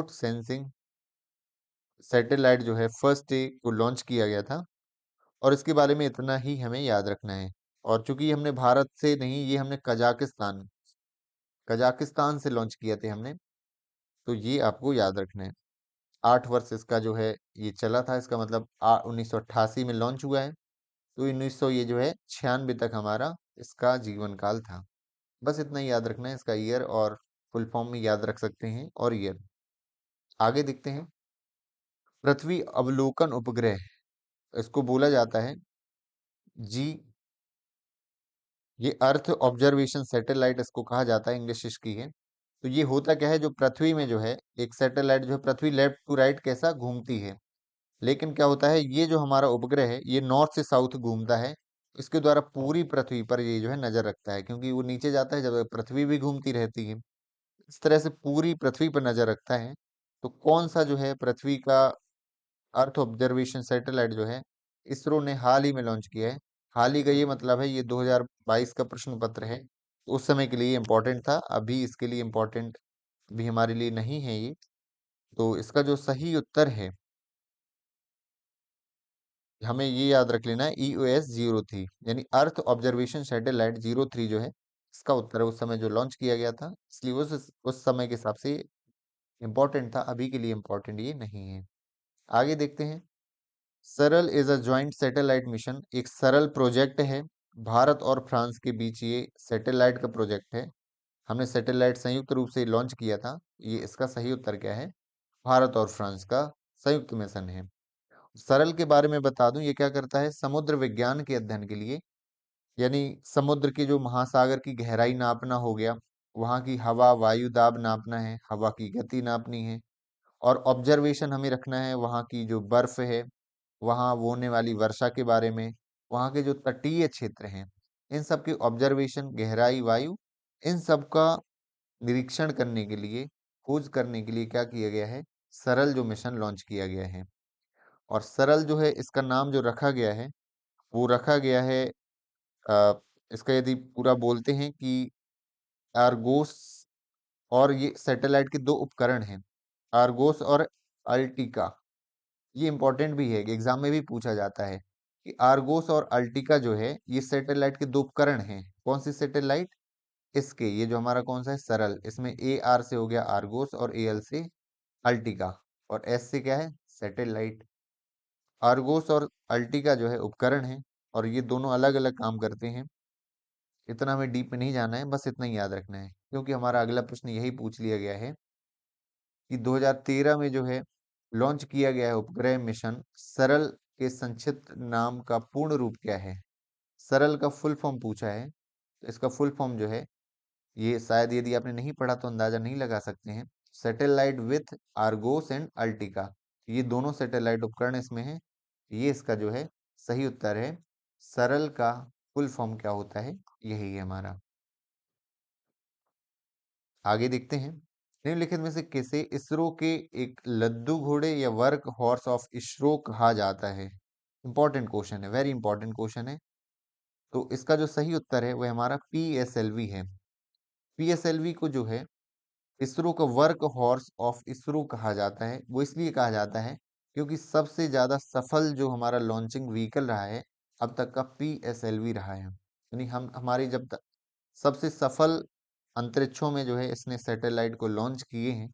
सेंसिंग सैटेलाइट जो है फर्स्ट डे को लॉन्च किया गया था। और इसके बारे में इतना ही हमें याद रखना है। और चूंकि हमने भारत से नहीं, ये हमने कजाकिस्तान से लॉन्च किए थे हमने, तो ये आपको याद रखना है। 8 वर्ष इसका जो है ये चला था, इसका मतलब 1988 में लॉन्च हुआ है, तो 1900 ये जो है 96 तक हमारा इसका जीवन काल था। बस इतना ही याद रखना है, इसका ईयर और फुल फॉर्म में याद रख सकते हैं और ईयर। आगे देखते हैं, पृथ्वी अवलोकन उपग्रह, इसको बोला जाता है जी, ये अर्थ ऑब्जर्वेशन सैटेलाइट इसको कहा जाता है, इंग्लिश इसकी है। तो ये होता क्या है, जो पृथ्वी में जो है एक सैटेलाइट जो है पृथ्वी लेफ्ट टू राइट कैसा घूमती है, लेकिन क्या होता है, ये जो हमारा उपग्रह है ये नॉर्थ से साउथ घूमता है। इसके द्वारा पूरी पृथ्वी पर ये जो है नजर रखता है, क्योंकि वो नीचे जाता है जब पृथ्वी भी घूमती रहती है। इस तरह से पूरी पृथ्वी पर नजर रखता है। तो कौन सा जो है पृथ्वी का अर्थ ऑब्जर्वेशन सैटेलाइट जो है इसरो ने हाल ही में लॉन्च किया है। हाल ही का ये मतलब है ये 2022 का प्रश्न पत्र है, तो उस समय के लिए इम्पोर्टेंट था, अभी इसके लिए इम्पोर्टेंट भी हमारे लिए नहीं है ये। तो इसका जो सही उत्तर है, हमें ये याद रख लेना है, EOS-03 यानी अर्थ ऑब्जर्वेशन सैटेलाइट 03 जो है इसका उत्तर है। उस समय जो लॉन्च किया गया था, इसलिए उस समय के हिसाब से इम्पोर्टेंट था, अभी के लिए इम्पोर्टेंट ये नहीं है। आगे देखते हैं, सरल is a joint satellite mission, एक सरल प्रोजेक्ट है, भारत और फ्रांस के बीच ये सैटेलाइट का प्रोजेक्ट है। हमने सैटेलाइट संयुक्त रूप से लॉन्च किया था। ये इसका सही उत्तर क्या है? भारत और फ्रांस का संयुक्त मिशन है। सरल के बारे में बता दूं, ये क्या करता है, समुद्र विज्ञान के अध्ययन के लिए, यानी समुद्र के जो महासागर की गहराई नापना हो गया, वहां की हवा वायु दाब नापना है, हवा की गति नापनी है, और ऑब्जर्वेशन हमें रखना है वहां की जो बर्फ है, वहां होने वाली वर्षा के बारे में, वहां के जो तटीय क्षेत्र हैं, इन सब की ऑब्जर्वेशन, गहराई वायु, इन सब का निरीक्षण करने के लिए, खोज करने के लिए क्या किया गया है, सरल जो मिशन लॉन्च किया गया है। और सरल जो है इसका नाम जो रखा गया है, वो रखा गया है इसका यदि पूरा बोलते हैं कि आर्गोस, और ये सैटेलाइट के दो उपकरण हैं, आर्गोस और अल्टिका। ये इंपॉर्टेंट भी है, एग्जाम में भी पूछा जाता है कि आर्गोस और अल्टिका जो है ये सैटेलाइट के दो उपकरण हैं। कौन सी सैटेलाइट? इसके, ये जो हमारा कौन सा है, सरल, इसमें AR से हो गया आर्गोस और AL से अल्टिका, और S से क्या है, सैटेलाइट। आर्गोस और अल्टिका जो है उपकरण है, और ये दोनों अलग अलग काम करते हैं। इतना हमें डीप में नहीं जाना है, बस इतना ही याद रखना है, क्योंकि हमारा अगला प्रश्न यही पूछ लिया गया है कि 2013 में जो है लॉन्च किया गया है उपग्रह मिशन सरल के संक्षिप्त नाम का पूर्ण रूप क्या है? सरल का फुल फॉर्म पूछा है, तो इसका फुल फॉर्म जो है, ये शायद यदि आपने नहीं पढ़ा तो अंदाजा नहीं लगा सकते हैं, satellite with Argos and Ertiga, ये दोनों सैटेलाइट उपकरण इसमें हैं। ये इसका जो है सही उत्तर है। सरल का फुल फॉर्म क्या होता है, यही है हमारा। आगे देखते हैं, निम्नलिखित में से किसे इसरो के एक लद्दू घोड़े या वर्क हॉर्स ऑफ इसरो कहा जाता है? इंपॉर्टेंट क्वेश्चन है, वेरी इंपॉर्टेंट क्वेश्चन है। तो इसका जो सही उत्तर है वह हमारा PSLV है। PSLV को जो है इसरो का वर्क हॉर्स ऑफ इसरो कहा जाता है। वो इसलिए कहा जाता है क्योंकि सबसे ज्यादा सफल जो हमारा लॉन्चिंग व्हीकल रहा है अब तक का, PSLV रहा है। यानी हम हमारी जब तक सबसे सफल अंतरिक्षों में जो है इसने सैटेलाइट को लॉन्च किए हैं।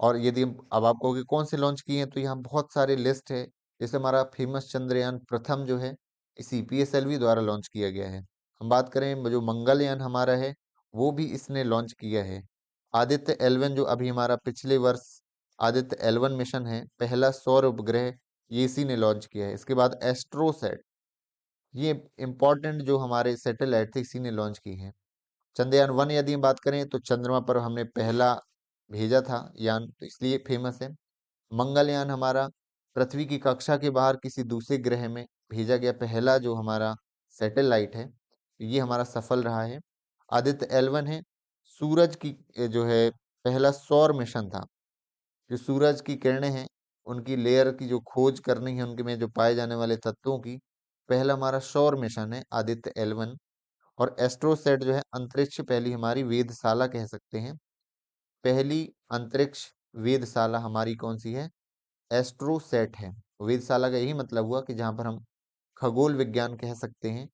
और यदि अब आप कहोगे कौन से लॉन्च किए हैं, तो यहाँ बहुत सारे लिस्ट है। जैसे हमारा फेमस चंद्रयान प्रथम जो है इसी PSLV द्वारा लॉन्च किया गया है। हम बात करें जो मंगलयान हमारा है, वो भी इसने लॉन्च किया है। आदित्य L1 जो अभी हमारा पिछले वर्ष आदित्य L1 मिशन है, पहला सौर उपग्रह, ये इसी ने लॉन्च किया है। इसके बाद एस्ट्रोसैट, ये इंपॉर्टेंट जो हमारे सैटेलाइट थे इसी ने लॉन्च की है। चंद्रयान 1 यदि हम बात करें तो चंद्रमा पर हमने पहला भेजा था यान, तो इसलिए फेमस है। मंगलयान हमारा पृथ्वी की कक्षा के बाहर किसी दूसरे ग्रह में भेजा गया पहला जो हमारा सैटेलाइट है, ये हमारा सफल रहा है। आदित्य L1 है, सूरज की जो है पहला सौर मिशन था, जो सूरज की किरणें हैं उनकी लेयर की जो खोज करनी है, उनके में जो पाए जाने वाले तत्वों की। पहला हमारा सौर मिशन है आदित्य L1, और एस्ट्रोसेट जो है अंतरिक्ष पहली हमारी वेधशाला कह सकते हैं। पहली अंतरिक्ष वेधशाला हमारी कौन सी है? एस्ट्रोसेट है। वेधशाला का यही मतलब हुआ कि जहाँ पर हम खगोल विज्ञान कह सकते हैं,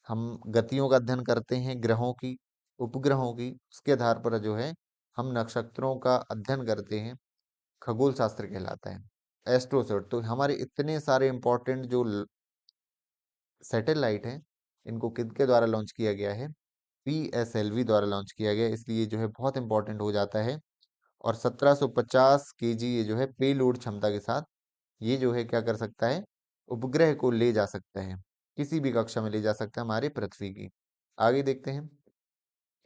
हम गतियों का अध्ययन करते हैं ग्रहों की, उपग्रहों की, उसके आधार पर जो है हम नक्षत्रों का अध्ययन करते हैं, खगोल शास्त्र कहलाता है एस्ट्रोसेट। तो हमारे इतने सारे इंपॉर्टेंट जो सैटेलाइट हैं, इनको किसके द्वारा लॉन्च किया गया है? PSLV द्वारा लॉन्च किया गया है, इसलिए जो है बहुत इंपॉर्टेंट हो जाता है। और 1750 केजी ये जो है पेलोड क्षमता के साथ ये जो है क्या कर सकता है? उपग्रह को ले जा सकता है, किसी भी कक्षा में ले जा सकता है हमारे पृथ्वी की। आगे देखते हैं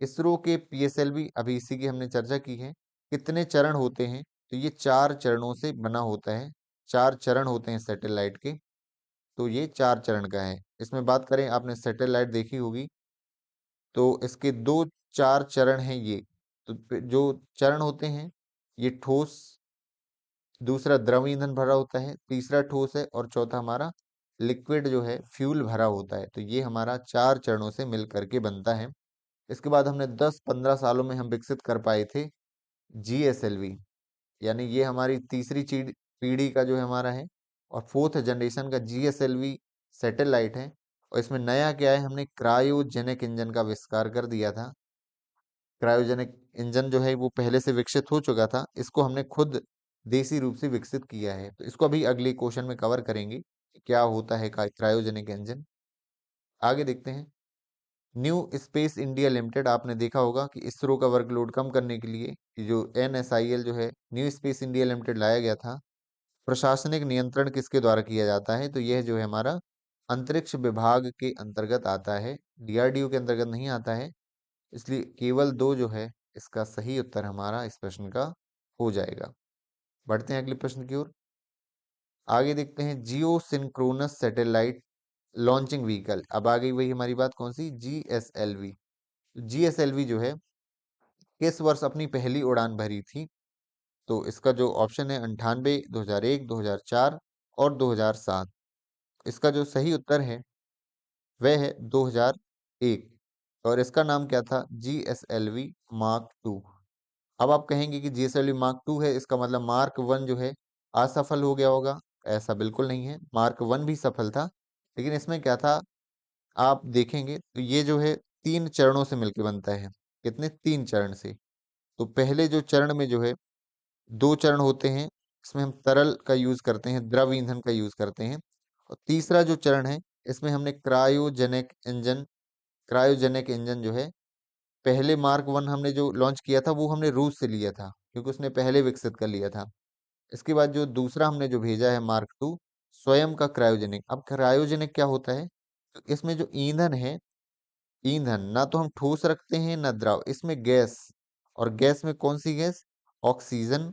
इसरो के PSLV, अभी इसी की हमने चर्चा की है। कितने चरण होते हैं? तो ये 4 चरणों से बना होता है। 4 चरण होते हैं सैटेलाइट के, तो ये 4 चरण का है। इसमें बात करें, आपने सैटेलाइट देखी होगी, तो इसके 4 चरण हैं ये। तो जो चरण होते हैं, ये ठोस, दूसरा द्रव ईंधन भरा होता है, तीसरा ठोस है, और चौथा हमारा लिक्विड जो है फ्यूल भरा होता है। तो ये हमारा 4 चरणों से मिल करके बनता है। इसके बाद हमने 10-15 सालों में हम विकसित कर पाए थे GSLV, यानी ये हमारी तीसरी पीढ़ी का जो है हमारा है, और 4th जनरेशन का GSLV सैटेलाइट है। और इसमें नया क्या है? हमने क्रायोजेनिक इंजन का आविष्कार कर दिया था। क्रायोजेनिक इंजन जो है वो पहले से विकसित हो चुका था, इसको हमने खुद देसी रूप से विकसित किया है। तो इसको अभी अगले क्वेश्चन में कवर करेंगे कि क्या होता है क्रायोजेनिक इंजन। आगे देखते हैं न्यू स्पेस इंडिया लिमिटेड। आपने देखा होगा कि इसरो का वर्कलोड कम करने के लिए ये जो NSIL जो है न्यू स्पेस इंडिया लिमिटेड लाया गया था। प्रशासनिक नियंत्रण किसके द्वारा किया जाता है? तो यह जो है हमारा अंतरिक्ष विभाग के अंतर्गत आता है, DRDO के अंतर्गत नहीं आता है। इसलिए केवल 2 जो है इसका सही उत्तर हमारा इस प्रश्न का हो जाएगा। बढ़ते हैं अगले प्रश्न की ओर। आगे देखते हैं जियो सिंक्रोनस सैटेलाइट लॉन्चिंग व्हीकल। अब आ गई वही हमारी बात, कौन सी? GSLV। GSLV जो है किस वर्ष अपनी पहली उड़ान भरी थी? तो इसका जो ऑप्शन है 98, 2001, 2004 और 2007। इसका जो सही उत्तर है वह है 2001, और इसका नाम क्या था? GSLV mark 2। अब आप कहेंगे कि GSLV मार्क 2 है, इसका मतलब मार्क 1 जो है असफल हो गया होगा। ऐसा बिल्कुल नहीं है, मार्क 1 भी सफल था। लेकिन इसमें क्या था, आप देखेंगे तो ये जो है 3 चरणों से मिलकर बनता है। कितने? 3 चरण से। तो पहले जो चरण में जो है 2 चरण होते हैं, इसमें हम तरल का यूज करते हैं, द्रव ईंधन का यूज करते हैं। और तीसरा जो चरण है, इसमें हमने क्रायोजेनिक इंजन जो है, पहले मार्क 1 हमने जो लॉन्च किया था वो हमने रूस से लिया था, क्योंकि उसने पहले विकसित कर लिया था। इसके बाद जो दूसरा हमने जो भेजा है मार्क 2, स्वयं का क्रायोजेनिक। अब क्रायोजेनिक क्या होता है? तो इसमें जो ईंधन है, ईंधन ना तो हम ठोस रखते हैं ना द्रव, इसमें गैस। और गैस में कौन सी गैस? ऑक्सीजन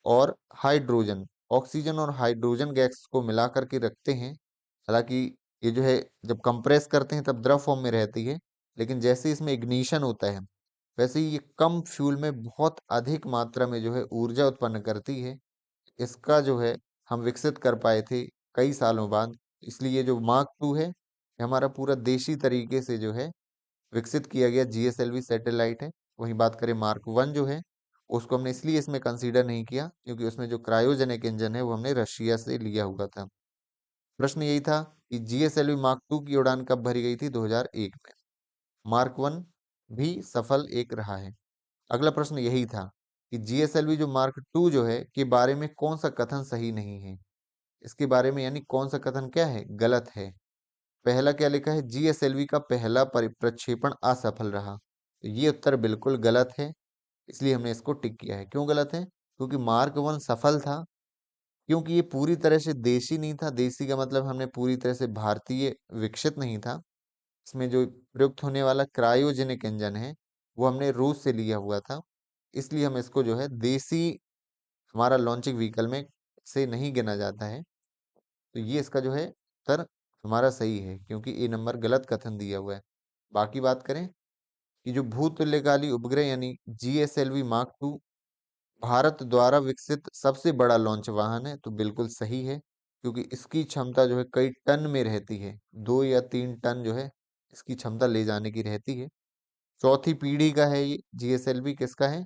और हाइड्रोजन। ऑक्सीजन और हाइड्रोजन गैस को मिला करके रखते हैं। हालांकि ये जो है जब कंप्रेस करते हैं तब द्रव फॉर्म में रहती है, लेकिन जैसे इसमें इग्निशन होता है, वैसे ही ये कम फ्यूल में बहुत अधिक मात्रा में जो है ऊर्जा उत्पन्न करती है। इसका जो है हम विकसित कर पाए थे कई सालों बाद। इसलिए ये जो मार्क 2 है, ये हमारा पूरा देशी तरीके से जो है विकसित किया गया GSLV सैटेलाइट है। वहीं बात करें मार्क 1 जो है, उसको हमने इसलिए इसमें कंसीडर नहीं किया क्योंकि उसमें जो क्रायोजेनिक इंजन है वो हमने रशिया से लिया हुआ था। प्रश्न यही था कि GSLV मार्क 2 की उड़ान कब भरी गई थी? 2001 में। मार्क 1 भी सफल एक रहा है। अगला प्रश्न यही था कि GSLV जो मार्क 2 जो है के बारे में कौन सा कथन सही नहीं है? इसके बारे में यानी कौन सा कथन क्या है? गलत है। पहला क्या लिखा है? GSLV का पहला प्रक्षेपण असफल रहा। तो ये उत्तर बिल्कुल गलत है, इसलिए हमने इसको टिक किया है। क्यों गलत है? क्योंकि मार्क 1 सफल था, क्योंकि ये पूरी तरह से देशी नहीं था। देशी का मतलब हमने पूरी तरह से भारतीय विकसित नहीं था। इसमें जो प्रयुक्त होने वाला क्रायोजेनिक इंजन है, वो हमने रूस से लिया हुआ था। इसलिए हम इसको जो है देसी हमारा लॉन्चिंग व्हीकल में से नहीं गिना जाता है। तो ये इसका जो है उत्तर हमारा सही है, क्योंकि ए नंबर गलत कथन दिया हुआ है। बाकी बात करें कि जो भूतुल्यकाली उपग्रह यानी GSLV मार्क 2 भारत द्वारा विकसित सबसे बड़ा लॉन्च वाहन है? तो बिल्कुल सही है, क्योंकि इसकी क्षमता जो है कई टन में रहती है। 2 या 3 टन जो है इसकी क्षमता ले जाने की रहती है। चौथी पीढ़ी का है ये जीएसएलवी, किसका है?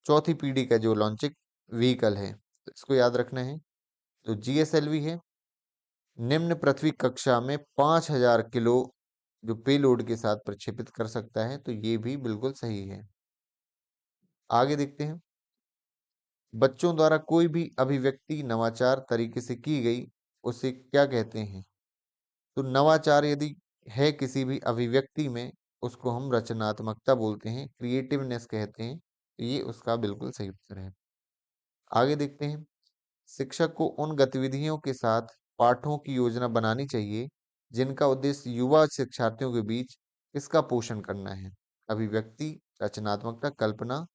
चौथी पीढ़ी का जो लॉन्चिंग व्हीकल है, तो इसको याद रखना है। तो जीएसएलवी है, निम्न पृथ्वी कक्षा में 5000 किलो जो पेलोड के साथ प्रक्षेपित कर सकता है, तो ये भी बिल्कुल सही है। आगे देखते हैं। बच्चों द्वारा कोई भी अभिव्यक्ति नवाचार तरीके से की गई, उसे क्या कहते हैं? तो नवाचार यदि है किसी भी अभिव्यक्ति में, उसको हम रचनात्मकता बोलते हैं, क्रिएटिवनेस कहते हैं। तो ये उसका बिल्कुल सही उत्तर है। आगे देखते हैं। शिक्षक को उन गतिविधियों के साथ पाठों की योजना बनानी चाहिए जिनका उद्देश्य युवा शिक्षार्थियों के बीच इसका पोषण करना है। अभिव्यक्ति, रचनात्मकता, कल्पना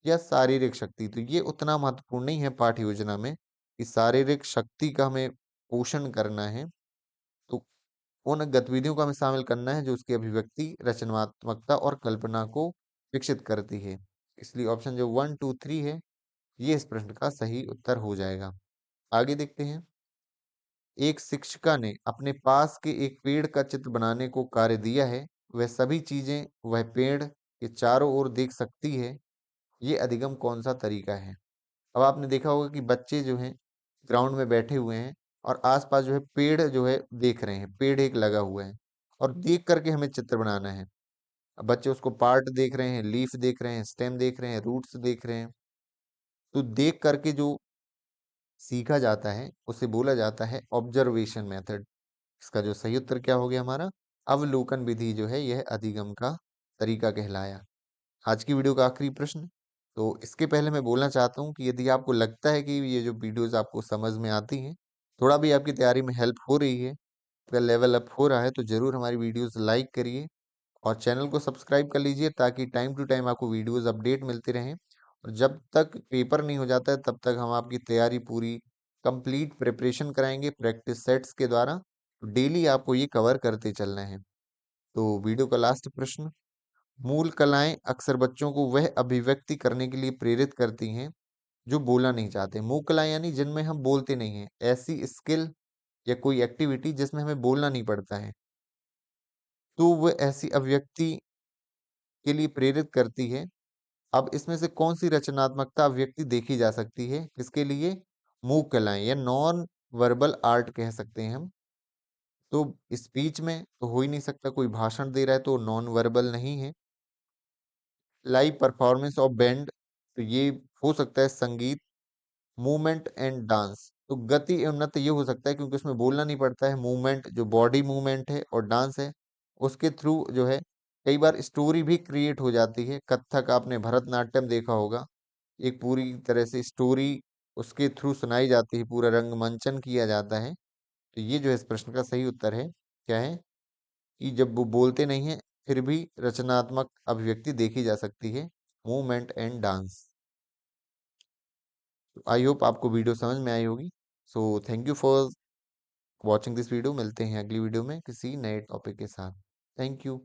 या शारीरिक शक्ति। तो ये उतना महत्वपूर्ण नहीं है पाठ योजना में कि शारीरिक शक्ति का हमें पोषण करना है। तो उन गतिविधियों का हमें शामिल करना है जो उसकी अभिव्यक्ति, रचनात्मकता और कल्पना को विकसित करती है। इसलिए ऑप्शन जो 1, 2, 3 है, ये इस प्रश्न का सही उत्तर हो जाएगा। आगे देखते हैं। एक शिक्षिका ने अपने पास के एक पेड़ का चित्र बनाने को कार्य दिया है। वह सभी चीजें वह पेड़ के चारों ओर देख सकती है। ये अधिगम कौन सा तरीका है? अब आपने देखा होगा कि बच्चे जो हैं ग्राउंड में बैठे हुए हैं और आसपास जो है पेड़ जो है देख रहे हैं। पेड़ एक लगा हुआ है और देख करके हमें चित्र बनाना है। अब बच्चे उसको पार्ट देख रहे हैं, लीफ देख रहे हैं, स्टेम देख रहे हैं, रूट्स देख रहे हैं। तो देख करके जो सीखा जाता है उसे बोला जाता है ऑब्जर्वेशन मेथड। इसका जो सही उत्तर क्या हो गया हमारा? अवलोकन विधि जो है यह अधिगम का तरीका कहलाया। आज की वीडियो का आखिरी प्रश्न। तो इसके पहले मैं बोलना चाहता हूँ कि यदि आपको लगता है कि ये जो वीडियोस आपको समझ में आती हैं, थोड़ा भी आपकी तैयारी में हेल्प हो रही है, आपका लेवल अप हो रहा है, तो जरूर हमारी वीडियोस लाइक करिए और चैनल को सब्सक्राइब कर लीजिए ताकि टाइम टू टाइम आपको वीडियोस अपडेट मिलते रहें। और जब तक पेपर नहीं हो जाता है तब तक हम आपकी तैयारी पूरी कंप्लीट प्रिपरेशन कराएंगे प्रैक्टिस सेट्स के द्वारा। डेली आपको ये कवर करते चलना है। तो वीडियो का लास्ट प्रश्न। मूल कलाएं अक्सर बच्चों को वह अभिव्यक्ति करने के लिए प्रेरित करती हैं जो बोलना नहीं चाहते। मूल कलाएं यानी जिनमें हम बोलते नहीं हैं, ऐसी स्किल या कोई एक्टिविटी जिसमें हमें बोलना नहीं पड़ता है, तो वह ऐसी अभिव्यक्ति के लिए प्रेरित करती है। अब इसमें से कौन सी रचनात्मकता अभिव्यक्ति देखी जा सकती है? किसके लिए? मूक कलाएं या नॉन वर्बल आर्ट कह सकते हैं हम। तो स्पीच में तो हो ही नहीं सकता, कोई भाषण दे रहा है तो नॉन वर्बल नहीं है। लाइव परफॉर्मेंस ऑफ बैंड, तो ये हो सकता है संगीत। मूवमेंट एंड डांस, तो गति एवं नृत्य ये हो सकता है क्योंकि उसमें बोलना नहीं पड़ता है। मूवमेंट जो बॉडी मूवमेंट है और डांस है उसके थ्रू जो है कई बार स्टोरी भी क्रिएट हो जाती है। कथक, आपने भरतनाट्यम देखा होगा, एक पूरी तरह से स्टोरी उसके थ्रू सुनाई जाती है, पूरा रंगमंचन किया जाता है। तो ये जो है इस प्रश्न का सही उत्तर है। क्या है? कि जब वो बोलते नहीं है फिर भी रचनात्मक अभिव्यक्ति देखी जा सकती है। Movement and dance. I hope आपको वीडियो समझ में आई होगी। So thank you for watching this video. मिलते हैं अगली वीडियो में किसी नए टॉपिक के साथ। Thank you.